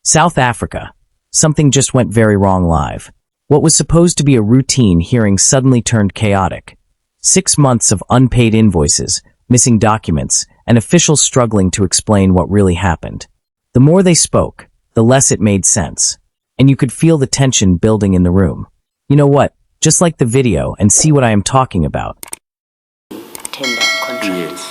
South Africa. Something just went very wrong live. What was supposed to be a routine hearing suddenly turned chaotic. 6 months of unpaid invoices, missing documents, and officials struggling to explain what really happened. The more they spoke, the less it made sense. And you could feel the tension building in the room. You know what? Just like the video and see what I am talking about. Tender contract. Yes.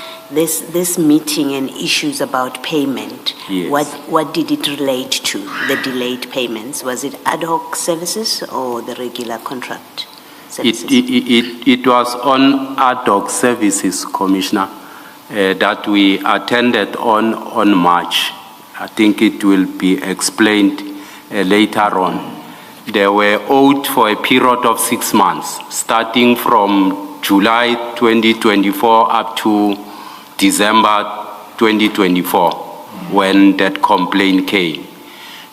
This meeting and issues about payment, Yes. what did it relate to, the delayed payments? Was it ad hoc services or the regular contract services? It was on ad hoc services, Commissioner, that we attended on March. I think it will be explained later on. They were owed for a period of 6 months, starting from July 2024 up to December 2024, when that complaint came.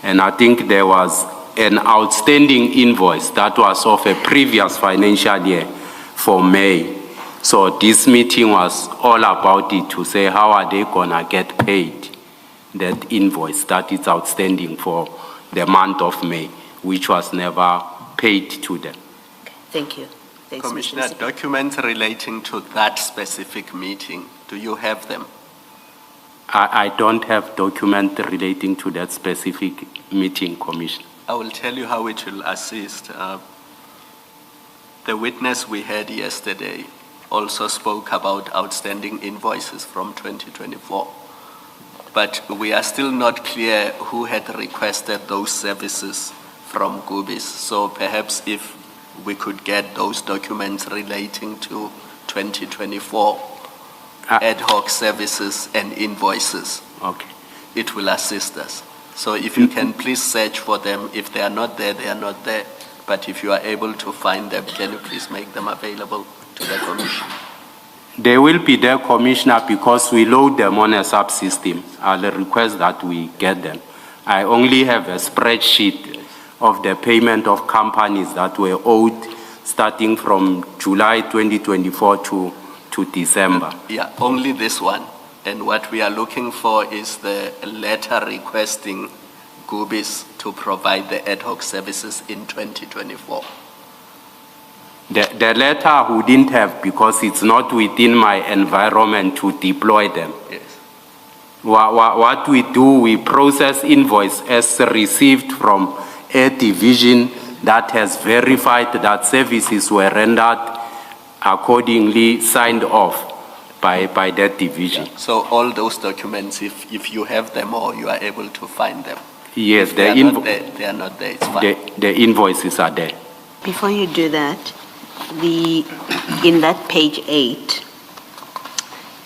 And I think there was an outstanding invoice that was of a previous financial year for May. So this meeting was all about it, to say how are they gonna get paid that invoice that is outstanding for the month of May, which was never paid to them. Thank you. Thanks, Commissioner, Mr. documents relating to that specific meeting, do you have them? I don't have documents relating to that specific meeting, Commissioner. I will tell you how it will assist. The witness we had yesterday also spoke about outstanding invoices from 2024. But we are still not clear who had requested those services from Gubis. So perhaps if we could get those documents relating to 2024 ad hoc services and invoices, Okay. it will assist us. So if you can please search for them. If they are not there, they are not there. But if you are able to find them, can you please make them available to the Commission? They will be there, Commissioner, because we load them on a subsystem. I'll request that we get them. I only have a spreadsheet of the payment of companies that were owed starting from July 2024 to December. Yeah, only this one. And what we are looking for is the letter requesting Gubis to provide the ad hoc services in 2024. The letter we didn't have because it's not within my environment to deploy them. Yes. What we do, we process invoice as received from a division that has verified that services were rendered accordingly signed off by that division. So all those documents, if you have them or you are able to find them. Yes, they are not there, it's fine. The invoices are there. Before you do that, in that page 8,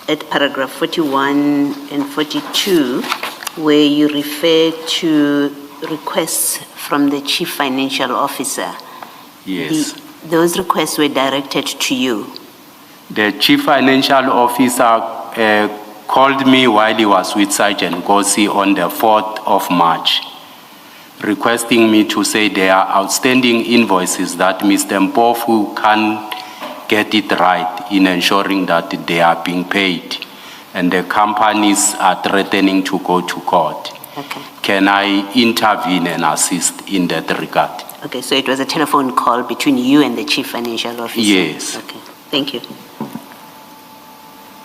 at paragraph 41 and 42, where you refer to requests from the Chief Financial Officer. Yes. Those requests were directed to you. The Chief Financial Officer called me while he was with Sgt.Nkosi on the 4th of March, requesting me to say there are outstanding invoices that Mr. Mpofu can't get it right in ensuring that they are being paid, and the companies are threatening to go to court. Okay. Can I intervene and assist in that regard? Okay, so it was a telephone call between you and the Chief Financial Officer? Yes. Okay, thank you.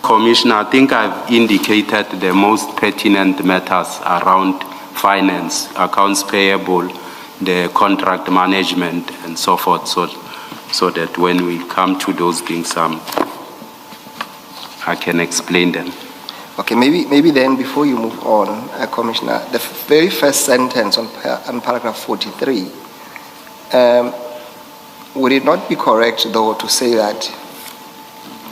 Commissioner, I think I've indicated the most pertinent matters around finance, accounts payable, the contract management, and so forth, so that when we come to those things, I can explain them. Okay, maybe then before you move on, Commissioner, the very first sentence on paragraph 43, would it not be correct, though, to say that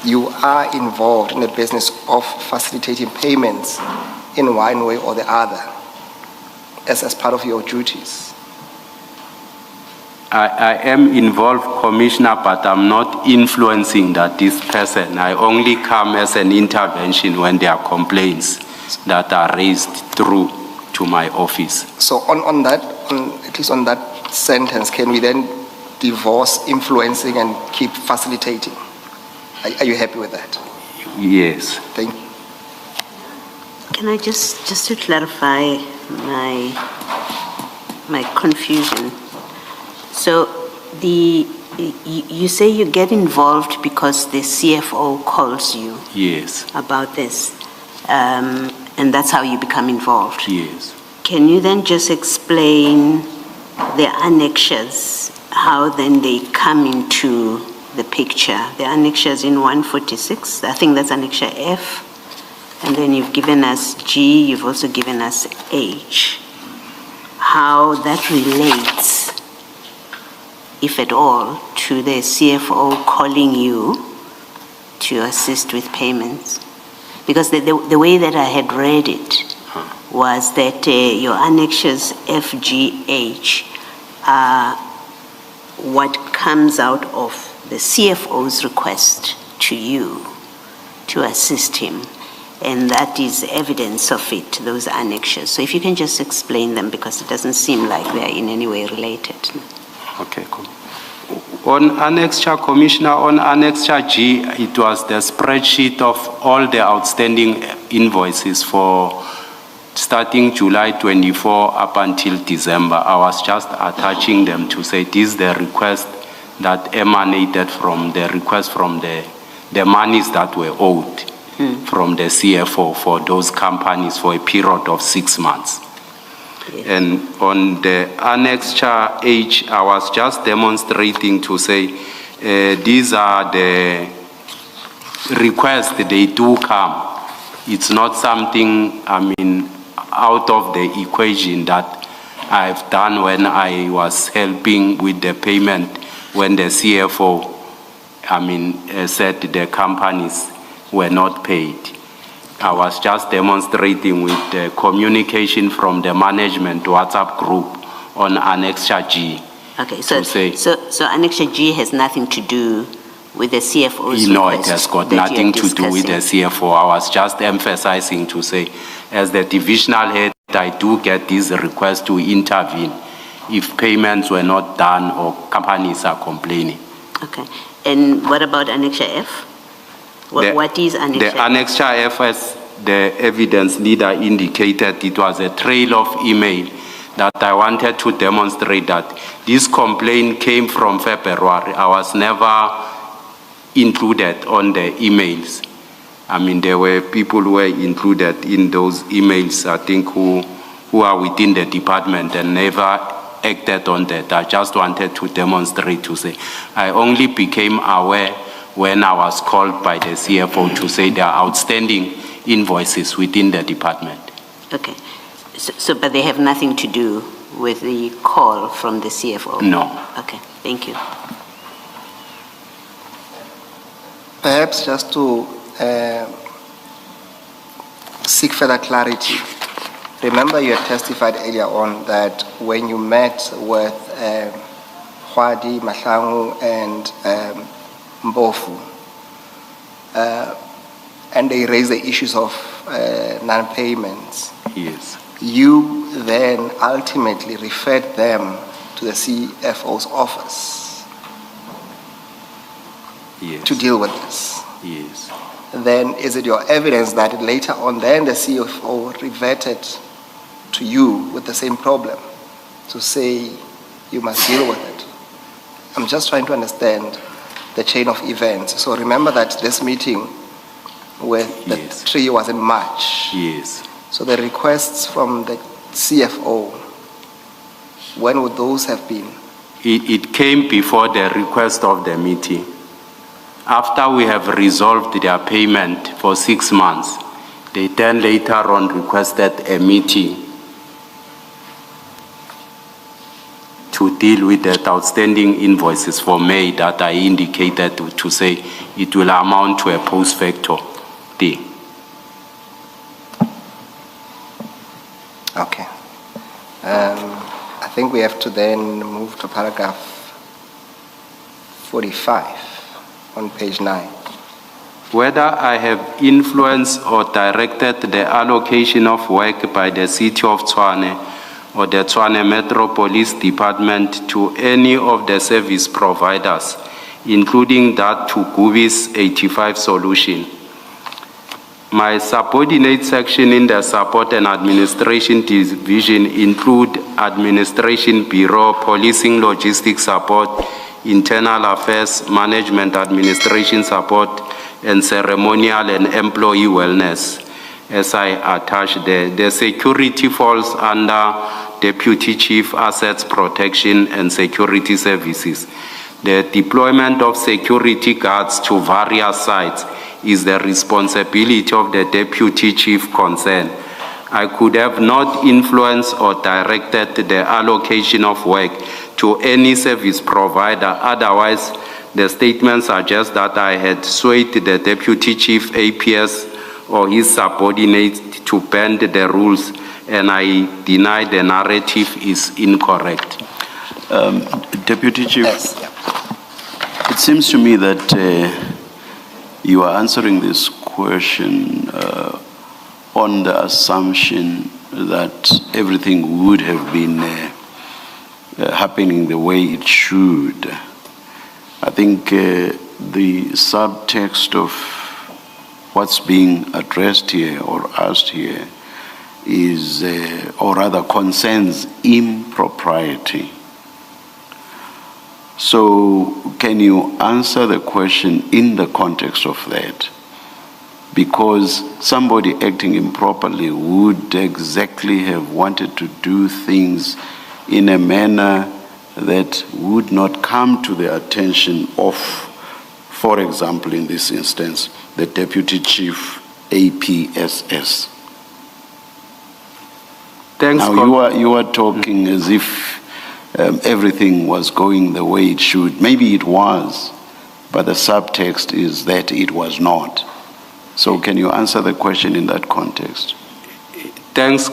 you are involved in the business of facilitating payments in one way or the other as part of your duties? I am involved, Commissioner, but I'm not influencing this person. I only come as an intervention when there are complaints that are raised through to my office. So at least on that sentence, can we then divorce influencing and keep facilitating? Are you happy with that? Yes. Thank you. Can I just to clarify my my confusion. So you say you get involved because the CFO calls you. Yes. About this, and that's how you become involved. Yes. Can you then just explain the annexures, how then they come into the picture? The annexures in 146, I think that's annexure F, and then you've given us G, you've also given us H. How that relates, if at all, to the CFO calling you to assist with payments? Because the way that I had read it was that your annexures F, G, H are what comes out of the CFO's request to you to assist him. And that is evidence of it, those annexures. So if you can just explain them, because it doesn't seem like they're in any way related. Okay, cool. On annexure, Commissioner, on annexure G, it was the spreadsheet of all the outstanding invoices for starting July 24 up until December. I was just attaching them to say this is the request that emanated from the request from the monies that were owed from the CFO for those companies for a period of 6 months. Yes. And on the annexure H, I was just demonstrating to say these are the requests, they do come. It's not something, out of the equation that I've done when I was helping with the payment when the CFO, said the companies were not paid. I was just demonstrating with the communication from the management WhatsApp group on annexure G. Okay, so annexure G has nothing to do with the CFO's No, it has got nothing to do with the CFO. I was just emphasizing to say, as the divisional head, I do get this request to intervene if payments were not done or companies are complaining. Okay, and what about annexure F? What is annexure F? The annexure F, as the evidence leader indicated, it was a trail of email that I wanted to demonstrate that this complaint came from February. I was never included on the emails. There were people who were included in those emails, I think, who are within the department and never acted on that. I just wanted to demonstrate to say, I only became aware when I was called by the CFO to say there are outstanding invoices within the department. Okay, so but they have nothing to do with the call from the CFO? No. Okay, thank you. Perhaps just to seek further clarity, remember you had testified earlier on that when you met with Hwadi, Mahlangu, and Mbofu, and they raised the issues of non-payments. Yes. You then ultimately referred them to the CFO's office. Yes. To deal with this. Yes. Then is it your evidence that later on then the CFO reverted to you with the same problem to say you must deal with it? I'm just trying to understand the chain of events. So remember that this meeting with the tree was in March. Yes. So the requests from the CFO, when would those have been? It came before the request of the meeting. After we have resolved their payment for 6 months, they then later on requested a meeting to deal with the outstanding invoices for May that I indicated to say it will amount to a post facto thing. Okay. I think we have to then move to paragraph 45 on page 9. Whether I have influenced or directed the allocation of work by the City of Tshwane or the Tshwane Metro Police Department to any of the service providers, including that to Gubi's 85 solution. My subordinate section in the Support and Administration Division include Administration Bureau, Policing, Logistics Support, Internal Affairs, Management Administration Support, and Ceremonial and Employee Wellness. As I attached there, the security falls under Deputy Chief Assets Protection and Security Services. The deployment of security guards to various sites is the responsibility of the Deputy Chief concerned. I could have not influenced or directed the allocation of work to any service provider. Otherwise, the statement suggests that I had swayed the Deputy Chief APS or his subordinates to bend the rules, and I deny the narrative is incorrect. Deputy Chief, Yes. it seems to me that you are answering this question on the assumption that everything would have been happening the way it should. I think the subtext of what's being addressed here or asked here is, or rather concerns impropriety. So can you answer the question in the context of that? Because somebody acting improperly would exactly have wanted to do things in a manner that would not come to the attention of, for example, in this instance, the Deputy Chief APSS. Thanks. Now you are talking as if everything was going the way it should. Maybe it was, but the subtext is that it was not. So can you answer the question in that context? Thanks,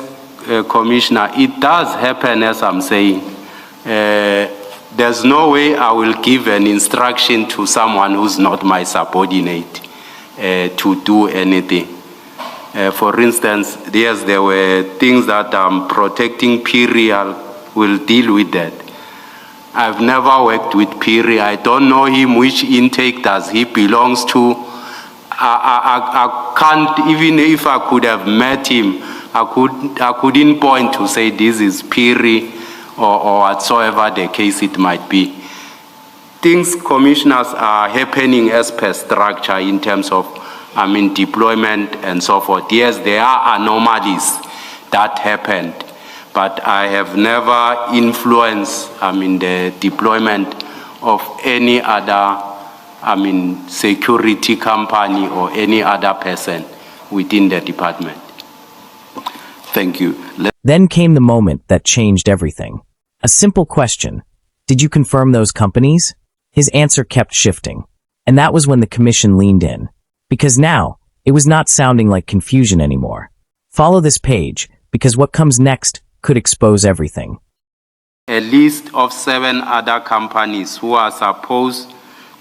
Commissioner. It does happen, as I'm saying. There's no way I will give an instruction to someone who's not my subordinate to do anything. For instance, yes, there were things that protecting Piri, will deal with that. I've never worked with Piri. I don't know him, which intake does he belongs to. I can't, even if I could have met him, I couldn't point to say this is Piri or whatsoever the case it might be. Things, commissioners, are happening as per structure in terms of, deployment and so forth. Yes, there are anomalies that happened, but I have never influenced, the deployment of any other, security company or any other person within the department. Thank you. Then came the moment that changed everything. A simple question. Did you confirm those companies? His answer kept shifting. And that was when the commission leaned in. Because now, it was not sounding like confusion anymore. Follow this page, because what comes next could expose everything. A list of 7 other companies who are supposed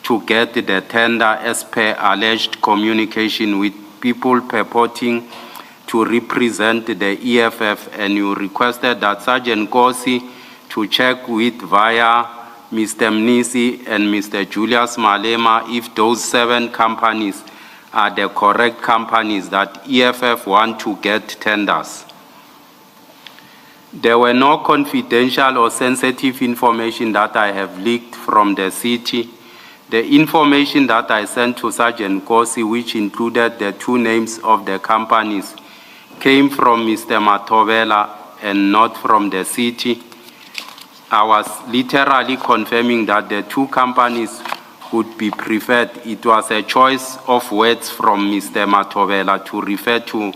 to get the tender as per alleged communication with people purporting to represent the EFF, and you requested that Sgt.Nkosi to check with via Mr. Mnisi and Mr. Julius Malema if those 7 companies are the correct companies that EFF want to get tenders. There were no confidential or sensitive information that I have leaked from the city. The information that I sent to Sgt.Nkosi, which included the 2 names of the companies, came from Mr. Matovela and not from the city. I was literally confirming that the 2 companies would be preferred. It was a choice of words from Mr. Matovela to refer to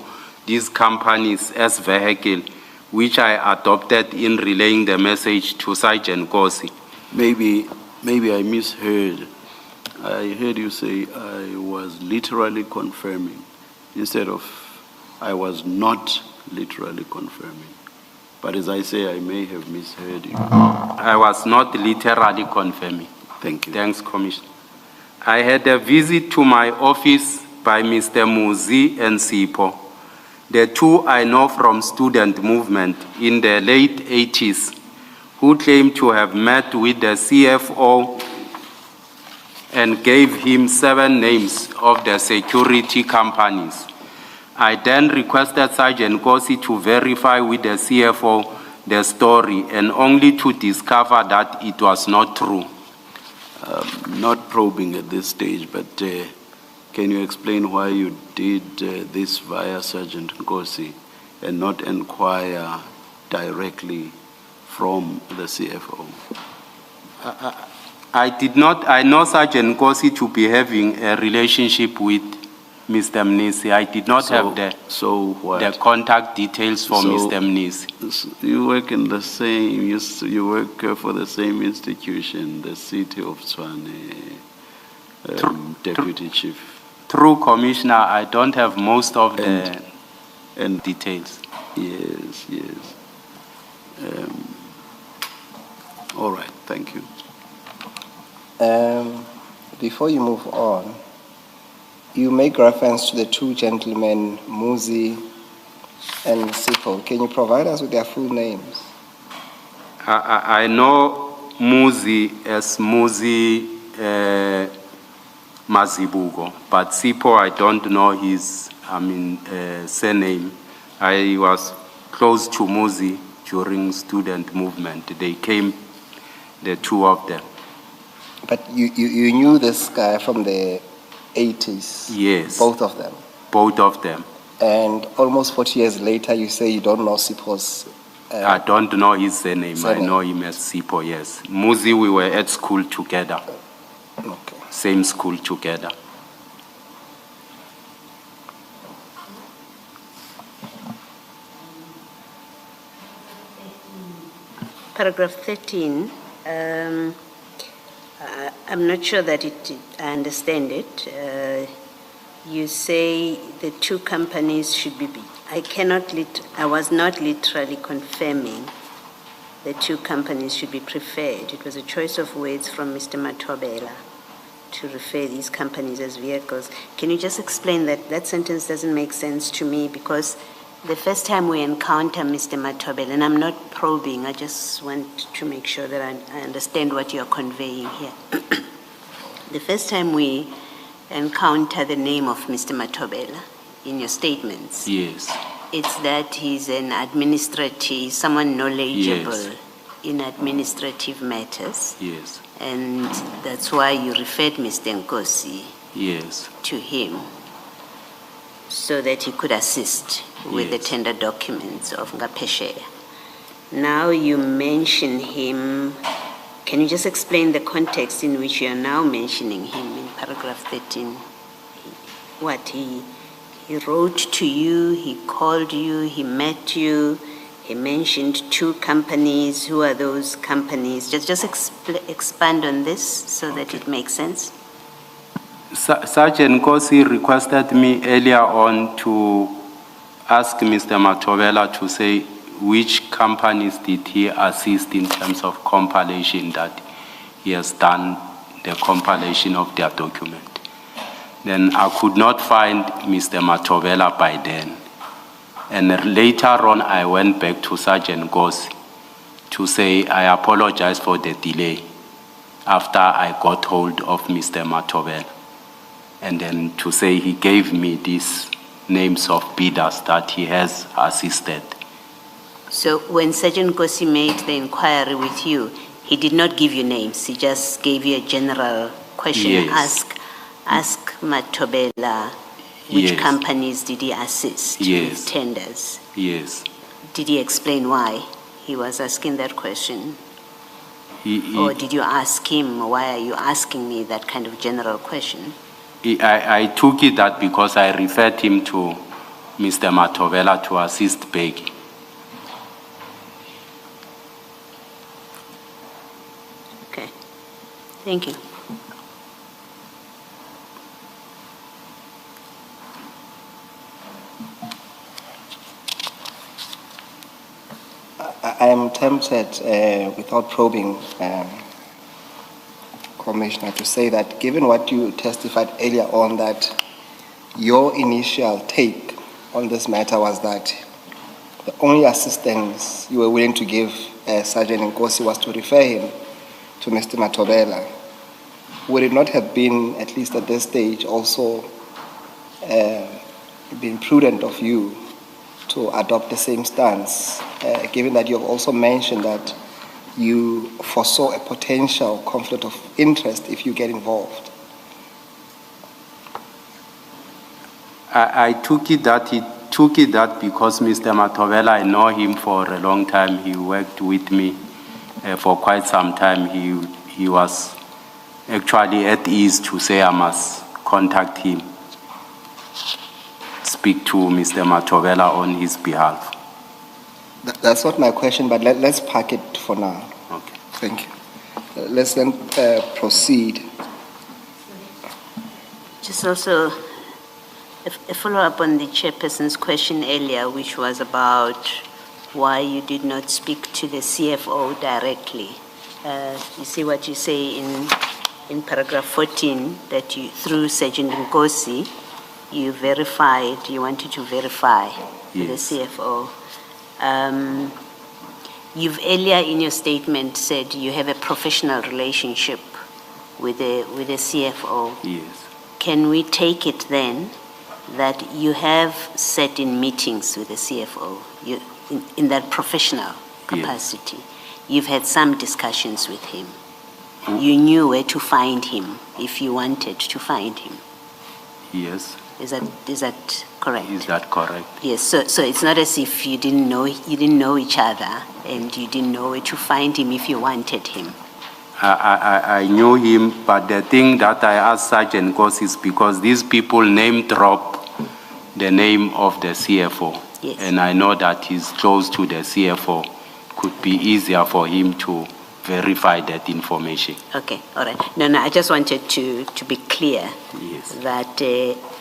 these companies as vehicle, which I adopted in relaying the message to Sgt.Nkosi. Maybe I misheard. I heard you say I was literally confirming instead of I was not literally confirming. But as I say, I may have misheard you. I was not literally confirming. Thank you. Thanks, Commissioner. I had a visit to my office by Mr. Muzi and Sipo. The 2 I know from student movement in the late 80s, who claimed to have met with the CFO and gave him 7 names of the security companies. I then requested Sgt.Nkosi to verify with the CFO the story and only to discover that it was not true. Not probing at this stage, but can you explain why you did this via Sgt.Nkosi and not inquire directly from the CFO? I know Sgt.Nkosi to be having a relationship with Mr. Mnisi. I did not have the contact details for Mr. Mnisi. You work in the same, you work for the same institution, the City of Tshwane, Deputy Chief. Through Commissioner, I don't have most of the details. Yes. All right, thank you. Before you move on, you make reference to the two gentlemen, Muzi and Sipho. Can you provide us with their full names? I know Muzi as Muzi Mazibugo, but Sipho, I don't know his surname. I was close to Muzi during student movement. They came, the two of them. But you knew this guy from the 80s? Yes. Both of them? Both of them. And almost 40 years later, you say you don't know Sipho's... I don't know his surname. I know him as Sipho, yes. Muzi, we were at school together. Okay. Same school together. Paragraph 13, I'm not sure that I understand it. You say the two companies should be, I was not literally confirming the two companies should be preferred. It was a choice of words from Mr. Matobela to refer these companies as vehicles. Can you just explain that? That sentence doesn't make sense to me, because the first time we encounter Mr. Matobela, and I'm not probing, I just want to make sure that I understand what you're conveying here. The first time we encounter the name of Mr. Matobela in your statements, yes, it's that he's an administrative, someone knowledgeable in administrative matters. Yes. And that's why you referred Mr. Nkosi to him, so that he could assist with the tender documents of Ngapesheya. Now you mention him. Can you just explain the context in which you are now mentioning him in paragraph 13? What, he wrote to you, he called you, he met you, he mentioned two companies. Who are those companies? Just expand on this so that it makes sense. Sgt.Nkosi requested me earlier on to ask Mr. Matobela to say which companies did he assist in terms of compilation, that he has done the compilation of their document. Then I could not find Mr. Matobela by then. And later on, I went back to Sgt.Nkosi to say I apologize for the delay after I got hold of Mr. Matobela. And then to say he gave me these names of bidders that he has assisted. So when Sgt.Nkosi made the inquiry with you, he did not give you names, he just gave you a general question. Yes. Ask Matobela, which companies did he assist with tenders? Yes. Did he explain why he was asking that question? Or did you ask him, why are you asking me that kind of general question? I took it that because I referred him to Mr. Matobela to assist begging. Okay, thank you. I am tempted, without probing, Commissioner, to say that given what you testified earlier on, that your initial take on this matter was that the only assistance you were willing to give Sgt.Nkosi was to refer him to Mr. Matobela. Would it not have been, at least at this stage, also been prudent of you to adopt the same stance, given that you have also mentioned that you foresaw a potential conflict of interest if you get involved? I took it that because Mr. Matovela, I know him for a long time. He worked with me for quite some time. He was actually at ease to say I must contact him, speak to Mr. Matovela on his behalf. That's not my question, but let's park it for now. Okay. Thank you. Let's then proceed. Just also a follow-up on the chairperson's question earlier, which was about why you did not speak to the CFO directly. You see what you say in paragraph 14, that you, through Sgt.Nkosi, you wanted to verify with the CFO. You've earlier in your statement said you have a professional relationship with the CFO. Yes. Can we take it then that you have sat in meetings with the CFO in that professional capacity? Yes. You've had some discussions with him. You knew where to find him if you wanted to find him. Yes. Is that correct? Is that correct? Yes. So it's not as if you didn't know each other and you didn't know where to find him if you wanted him. I knew him, but the thing that I asked Sgt.Nkosi is because these people name drop the name of the CFO. Yes. And I know that he's close to the CFO. Could be easier for him to verify that information. Okay, all right. No, I just wanted to be clear. Yes. That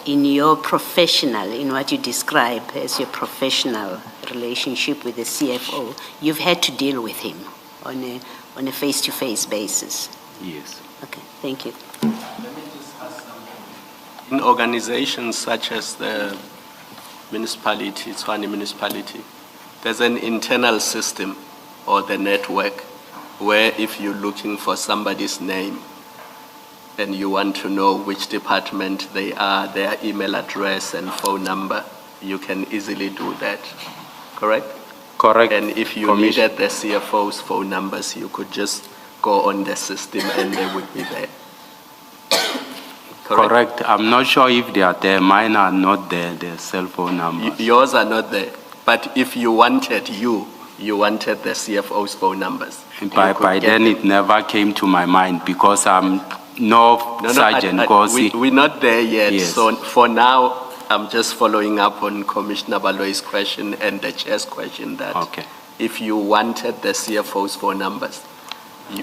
in your professional, in what you describe as your professional relationship with the CFO, you've had to deal with him on a face-to-face basis. Yes. Okay, thank you. Let me just ask something. In organizations such as the municipality, Tshwane municipality, there's an internal system or the network where if you're looking for somebody's name and you want to know which department they are, their email address and phone number, you can easily do that, correct? Correct. And if you needed the CFO's phone numbers, you could just go on the system and they would be there. Correct. I'm not sure if they are there. Mine are not there, the cell phone numbers. Yours are not there. But if you wanted the CFO's phone numbers. By then it never came to my mind because I'm no Sgt.Nkosi. We're not there yet. Yes. So for now, I'm just following up on Commissioner Baloi's question and the chair's question that if you wanted the CFO's phone numbers,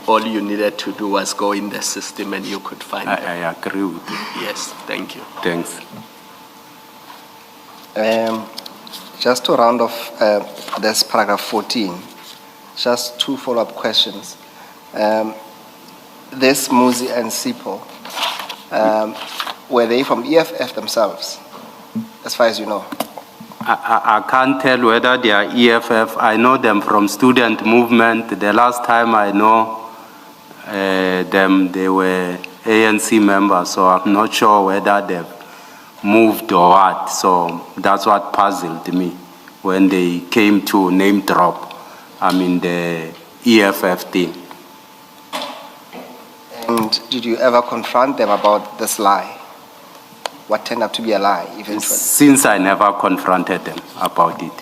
all you needed to do was go in the system and you could find them. I agree with you. Yes, thank you. Thanks. Just to round off this paragraph 14, just two follow-up questions. This Muzi and Sipo, were they from EFF themselves, as far as you know? I can't tell whether they are EFF. I know them from student movement. The last time I know them, they were ANC members, so I'm not sure whether they've moved or what. So that's what puzzled me when they came to name drop, the EFF thing. And did you ever confront them about this lie? What turned out to be a lie eventually? Since I never confronted them about it.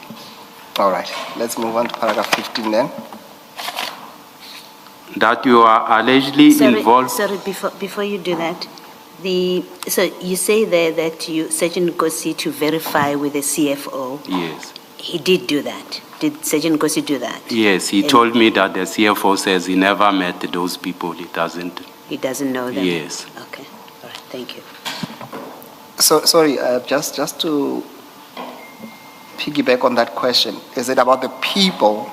All right, let's move on to paragraph 15 then. That you are allegedly involved. Sorry, before you do that, so you say there that you Sgt.Nkosi to verify with the CFO. Yes. He did do that. Did Sgt.Nkosi do that? Yes, he told me that the CFO says he never met those people. He doesn't know them. Yes. Okay. All right. Thank you. So sorry, just to piggyback on that question, is it about the people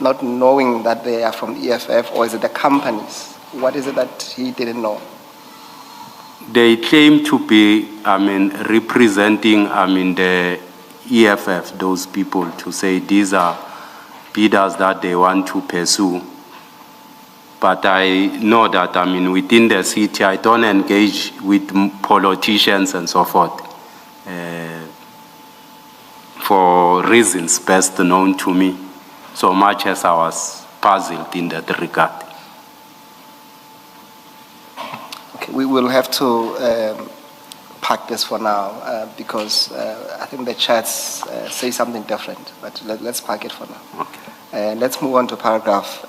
not knowing that they are from EFF, or is it the companies? What is it that he didn't know? They claim to be, representing, the EFF, those people, to say these are bidders that they want to pursue. But I know that, within the city, I don't engage with politicians and so forth. for reasons best known to me, so much as I was puzzled in that regard. Okay, we will have to park this for now because I think the chats say something different, but let's park it for now. Okay. Let's move on to paragraph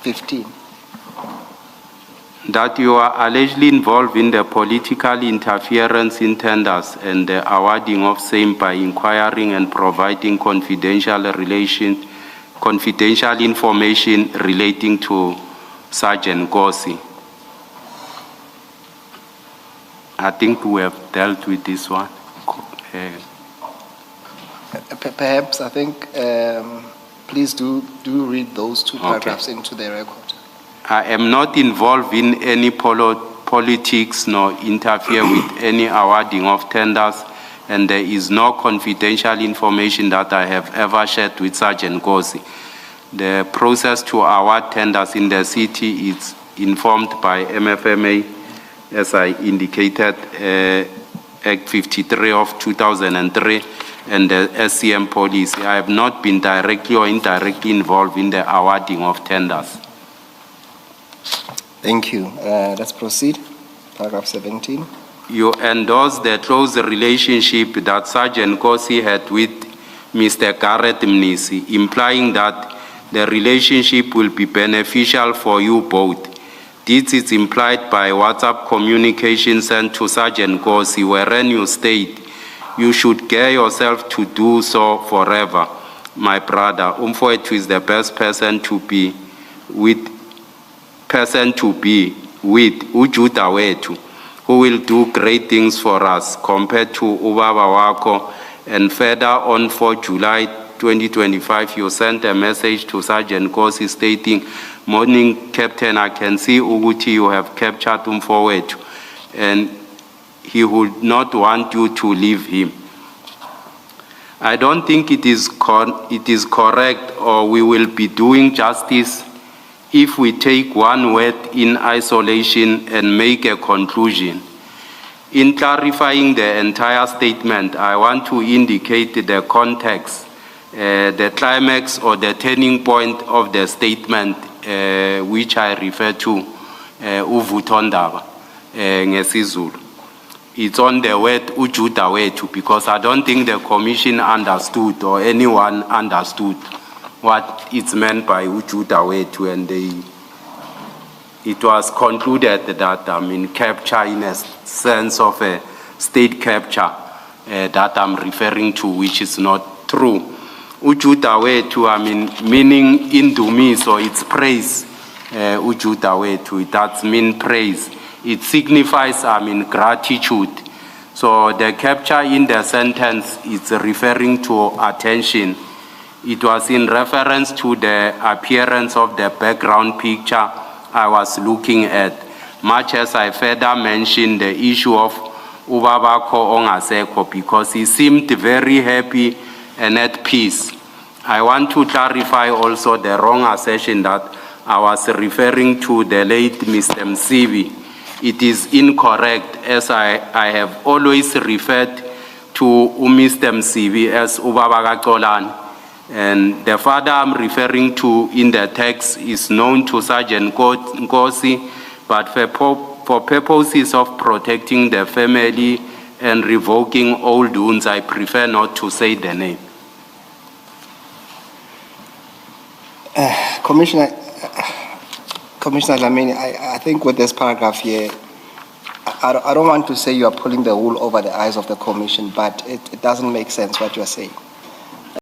15. That you are allegedly involved in the political interference in tenders and the awarding of same by inquiring and providing confidential information relating to Sgt.Nkosi. I think we have dealt with this one. Perhaps, I think, please do read those two paragraphs into the record. I am not involved in any politics nor interfere with any awarding of tenders, and there is no confidential information that I have ever shared with Sgt.Nkosi. The process to award tenders in the city is informed by MFMA, as I indicated, Act 53 of 2003, and the SCM policy. I have not been directly or indirectly involved in the awarding of tenders. Thank you. Let's proceed. Paragraph 17. You endorse the close relationship that Sgt.Nkosi had with Mr. Gareth Mnisi, implying that the relationship will be beneficial for you both. This is implied by WhatsApp communication sent to Sgt.Nkosi, wherein you state, you should gear yourself to do so forever. My brother, Umfowethu is the best person to be with, Ujuda Wethu, who will do great things for us compared to Ubaba Wako. And further on, for July 2025, you sent a message to Sgt.Nkosi stating, morning, Captain, I can see Uguti, you have captured Umfowethu, and he would not want you to leave him. I don't think it is correct, or we will be doing justice if we take one word in isolation and make a conclusion. In clarifying the entire statement, I want to indicate the context, the climax or the turning point of the statement, which I refer to, Uvutondaba, ngesizulu. It's on the word Ujuda Wethu, because I don't think the commission understood or anyone understood what it's meant by Ujuda Wethu, and it was concluded that capture in a sense of a state capture that I'm referring to, which is not true. Ujuda Wethu, meaning indumi, so it's praise. Ujuda Wethu, that means praise. It signifies, gratitude. So the capture in the sentence is referring to attention. It was in reference to the appearance of the background picture I was looking at, much as I further mentioned the issue of Ubabako Ongaseko, because he seemed very happy and at peace. I want to clarify also the wrong assertion that I was referring to the late Mr. Msibi. It is incorrect, as I have always referred to Mr. Msibi as Ubaba Kaxolani. And the father I'm referring to in the text is known to Sgt.Nkosi, but for purposes of protecting the family and revoking old wounds, I prefer not to say the name. Commissioner Dlamini, I think with this paragraph here, I don't want to say you are pulling the wool over the eyes of the commission, but it doesn't make sense what you are saying.